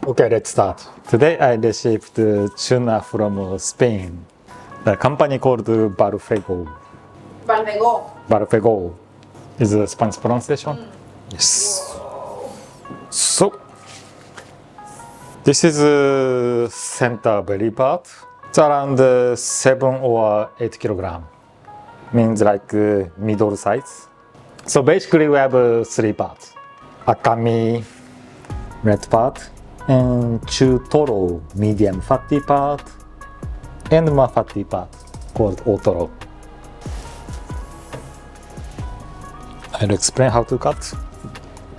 Okay, let's start. Today I received tuna from Spain. The company called Balfegó. Balfegó. Balfegó is the Spanish pronunciation? Yes. So, this is center belly part. It's around 7 or 8 kilogram. Means like middle size. So basically we have 3 parts. Akami, red part, and chutoro, medium fatty part, and more fatty part called otoro. I'll explain how to cut.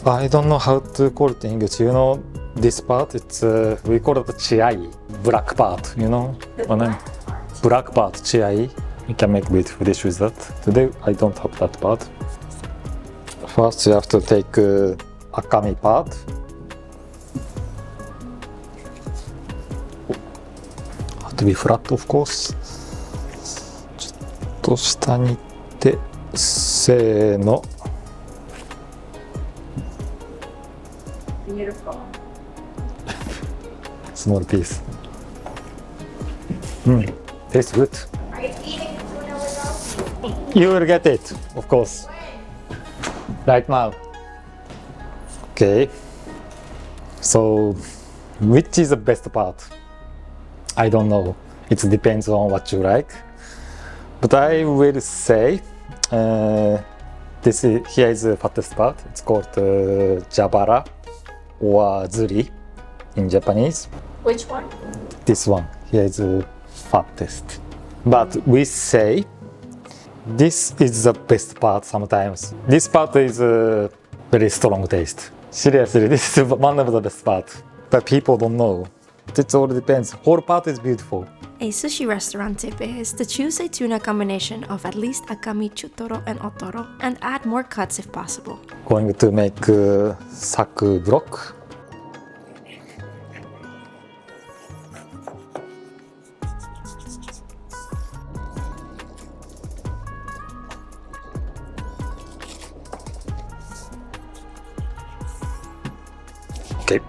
I don't know how to call it in English. You know, this part, it's we call it chiai, black part. You know, black part chiai. We can make beautiful dish with that. Today I don't have that part. First, you have to take akami part. Have to be flat, of course. ちょっと下に行って、せーの。Small piece. Tastes good. Are you eating tuna without? You will get it, of course. Right now. Okay. So, which is the best part? I don't know. It depends on what you like. But I will say here is the fattest part. It's called jabara or zuri in Japanese. Which one? This one here is the fattest. But we say this is the best part sometimes. This part is a very strong taste. Seriously, this is one of the best parts. But people don't know. It all depends. Whole part is beautiful. A sushi restaurant tip is to choose a tuna combination of at least akami, chutoro, and otoro, and add more cuts if possible. Going to make saku block. Okay.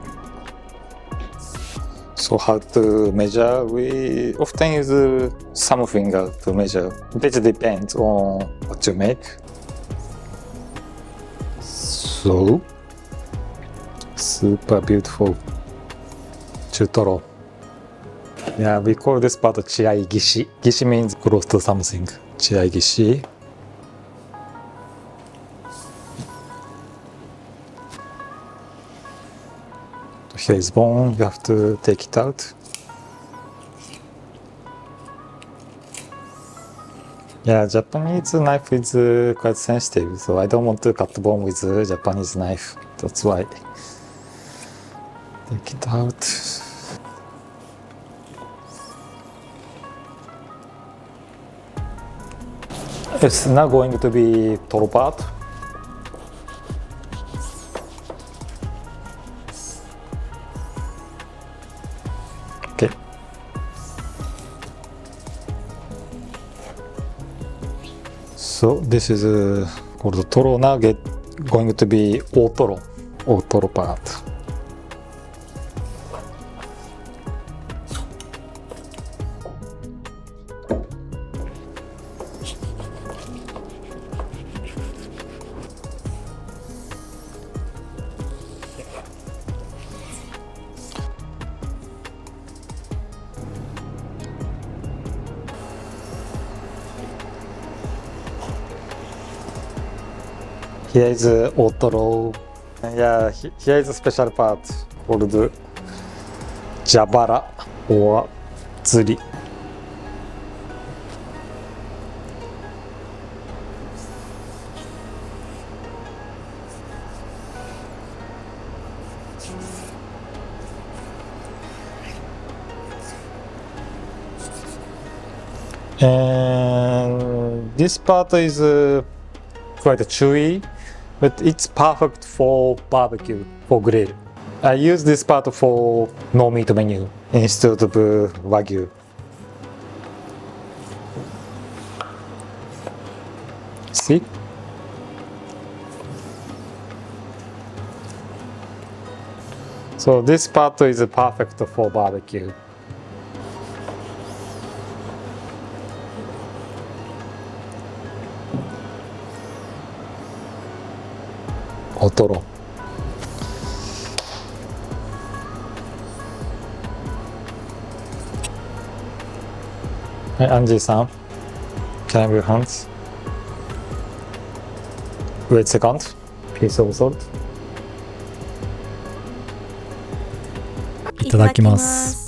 So how to measure? We often use some finger to measure. It depends on what you make. So, super beautiful chutoro. Yeah, we call this part chiai gishi. Gishi means close to something. Chiai gishi. Here is bone, you have to take it out. Yeah, Japanese knife is quite sensitive, so I don't want to cut the bone with a Japanese knife. That's why. Take it out. It's now going to be toro part. Okay. So this is called toro. Now going to be otoro part. Here is otoro. Yeah, here is a special part called jabara or zuri. And this part is quite chewy, but it's perfect for barbecue, for grill. I use this part for no meat menu instead of wagyu. See? So this part is perfect for barbecue. Otoro. Hey, Anji-san, can I have your hands? Wait a second. Piece of salt. いただきます。